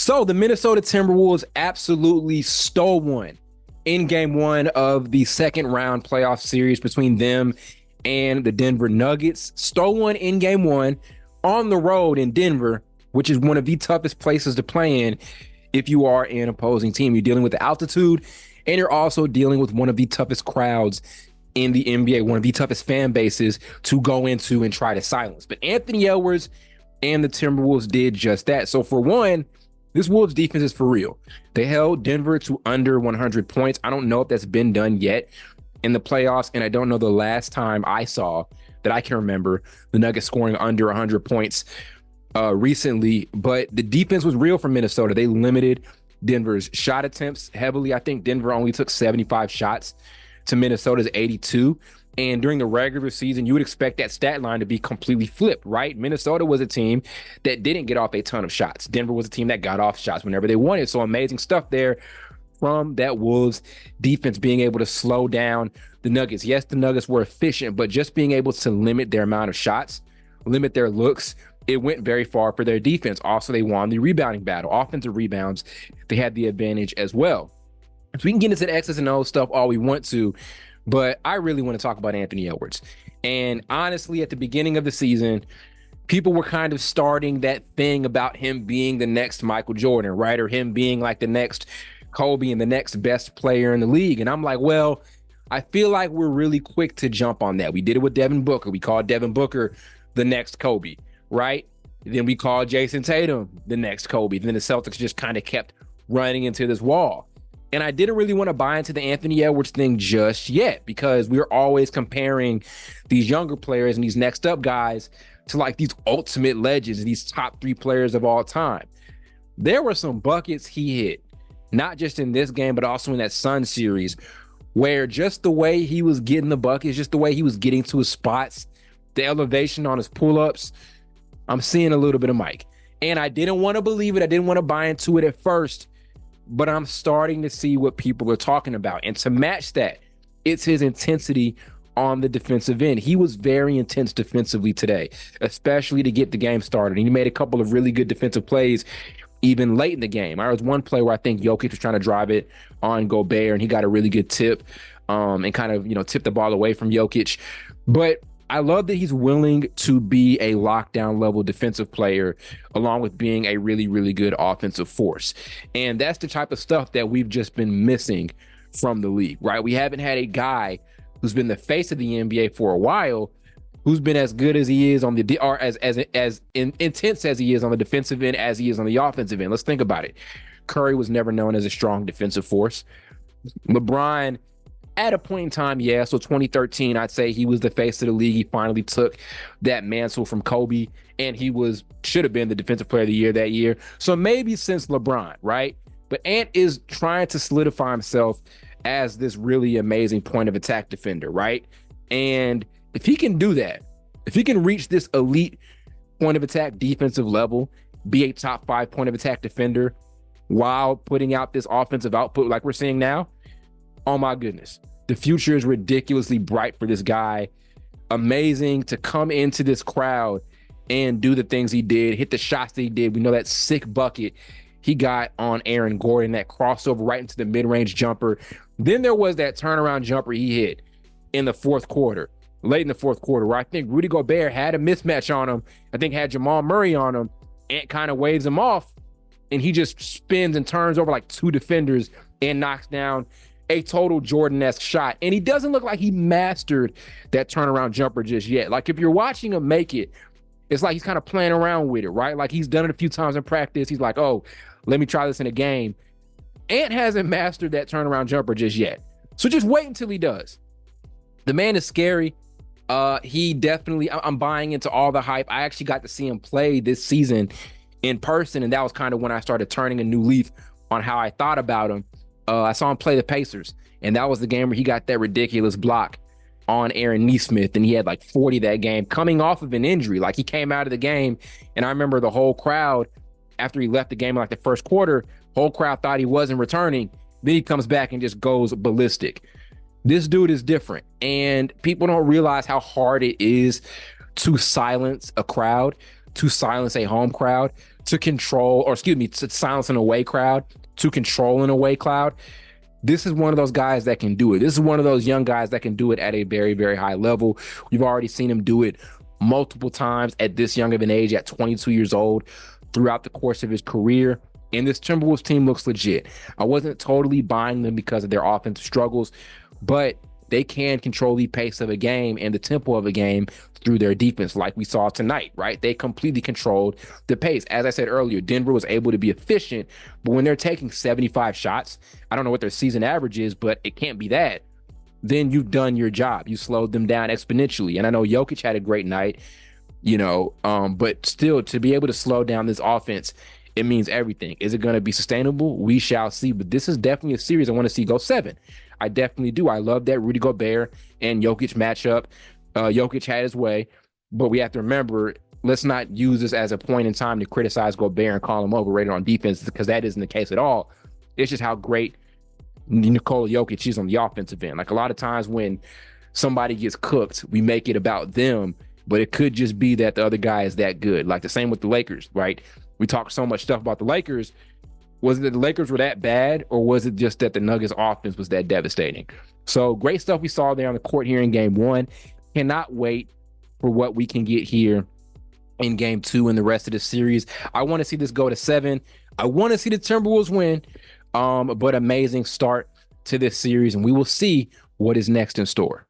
So the Minnesota Timberwolves absolutely stole one in game one of the second round playoff series between them and the Denver Nuggets. Stole one in game one on the road in Denver, which is one of the toughest places to play in if you are an opposing team. You're dealing with the altitude, and you're also dealing with one of the toughest crowds in the NBA, one of the toughest fan bases to go into and try to silence. But Anthony Edwards and the Timberwolves did just that. So for one, this Wolves defense is for real. They held Denver to under 100 points. I don't know if that's been done yet in the playoffs, and I don't know the last time I saw that I can remember the Nuggets scoring under 100 points recently. But the defense was real for Minnesota. They limited Denver's shot attempts heavily. I think Denver only took 75 shots to Minnesota's 82. And during the regular season, you would expect that stat line to be completely flipped, right? Minnesota was a team that didn't get off a ton of shots. Denver was a team that got off shots whenever they wanted. So amazing stuff there from that Wolves defense being able to slow down the Nuggets. Yes, the Nuggets were efficient, but just being able to limit their amount of shots, limit their looks, it went very far for their defense. Also, they won the rebounding battle. Offensive rebounds, they had the advantage as well. So we can get into the X's and O's stuff all we want to, but I really want to talk about Anthony Edwards. And honestly, at the beginning of the season, people were kind of starting that thing about him being the next Michael Jordan, right? Or him being like the next Kobe and the next best player in the league. And I'm like, well, I feel like we're really quick to jump on that. We did it with Devin Booker. We called Devin Booker the next Kobe, right? Then we called Jason Tatum the next Kobe. Then the Celtics just kind of kept running into this wall. And I didn't really want to buy into the Anthony Edwards thing just yet, because we're always comparing these younger players and these next up guys to like these ultimate legends, these top three players of all time. There were some buckets he hit, not just in this game, but also in that Suns series, where just the way he was getting the buckets, just the way he was getting to his spots, the elevation on his pull-ups, I'm seeing a little bit of Mike. And I didn't want to believe it. I didn't want to buy into it at first, but I'm starting to see what people are talking about. And to match that, it's his intensity on the defensive end. He was very intense defensively today, especially to get the game started. And he made a couple of really good defensive plays even late in the game. There was one play where I think Jokic was trying to drive it on Gobert, and he got a really good tip and kind of, tipped the ball away from Jokic. But I love that he's willing to be a lockdown level defensive player, along with being a really, really good offensive force. And that's the type of stuff that we've just been missing from the league, right? We haven't had a guy who's been the face of the NBA for a while, who's been as good as he is on the, or as intense as he is on the defensive end as he is on the offensive end. Let's think about it. Curry was never known as a strong defensive force. LeBron, at a point in time, yeah. So 2013, I'd say he was the face of the league. He finally took that mantle from Kobe, and he should have been the defensive player of the year that year. So maybe since LeBron, right? But Ant is trying to solidify himself as this really amazing point of attack defender, right? And if he can do that, if he can reach this elite point of attack defensive level, be a top 5 point of attack defender while putting out this offensive output like we're seeing now, oh my goodness. The future is ridiculously bright for this guy. Amazing to come into this crowd and do the things he did, hit the shots that he did. We know that sick bucket he got on Aaron Gordon, that crossover right into the mid-range jumper. Then there was that turnaround jumper he hit in the fourth quarter, late in the fourth quarter, where I think Rudy Gobert had a mismatch on him. I think had Jamal Murray on him, and kind of waves him off, and he just spins and turns over like 2 defenders and knocks down a total Jordan-esque shot. And he doesn't look like he mastered that turnaround jumper just yet. Like if you're watching him make it, it's like he's kind of playing around with it, right? Like he's done it a few times in practice. He's like, oh, let me try this in a game. Ant hasn't mastered that turnaround jumper just yet. So just wait until he does. The man is scary. He definitely, I'm buying into all the hype. I actually got to see him play this season in person, and that was kind of when I started turning a new leaf on how I thought about him. I saw him play the Pacers, and that was the game where he got that ridiculous block on Aaron Nesmith, and he had like 40 that game coming off of an injury. Like he came out of the game, and I remember the whole crowd, after he left the game in like the first quarter, whole crowd thought he wasn't returning. Then he comes back and just goes ballistic. This dude is different, and people don't realize how hard it is to silence a crowd. to silence a home crowd, to control, or excuse me, to silence an away crowd, to control an away crowd. This is one of those guys that can do it. This is one of those young guys that can do it at a very, very high level. We've already seen him do it multiple times at this young of an age, at 22 years old, throughout the course of his career. And this Timberwolves team looks legit. I wasn't totally buying them because of their offensive struggles, but they can control the pace of a game and the tempo of a game through their defense, like we saw tonight, right? They completely controlled the pace. As I said earlier, Denver was able to be efficient, but when they're taking 75 shots, I don't know what their season average is, but it can't be that. Then you've done your job. You slowed them down exponentially. And I know Jokic had a great night, but still, to be able to slow down this offense, it means everything. Is it going to be sustainable? We shall see. But this is definitely a series I want to see go 7. I definitely do. I love that Rudy Gobert and Jokic matchup. Jokic had his way, but we have to remember, let's not use this as a point in time to criticize Gobert and call him overrated on defense, because that isn't the case at all. It's just how great Nikola Jokic is on the offensive end. Like, a lot of times when somebody gets cooked, we make it about them, but it could just be that the other guy is that good. Like the same with the Lakers, right? We talk so much stuff about the Lakers. Was it that the Lakers were that bad, or was it just that the Nuggets offense was that devastating? So great stuff we saw there on the court here in game 1. Cannot wait for what we can get here in game 2 and the rest of the series. I want to see this go to 7. I want to see the Timberwolves win, but amazing start to this series, and we will see what is next in store.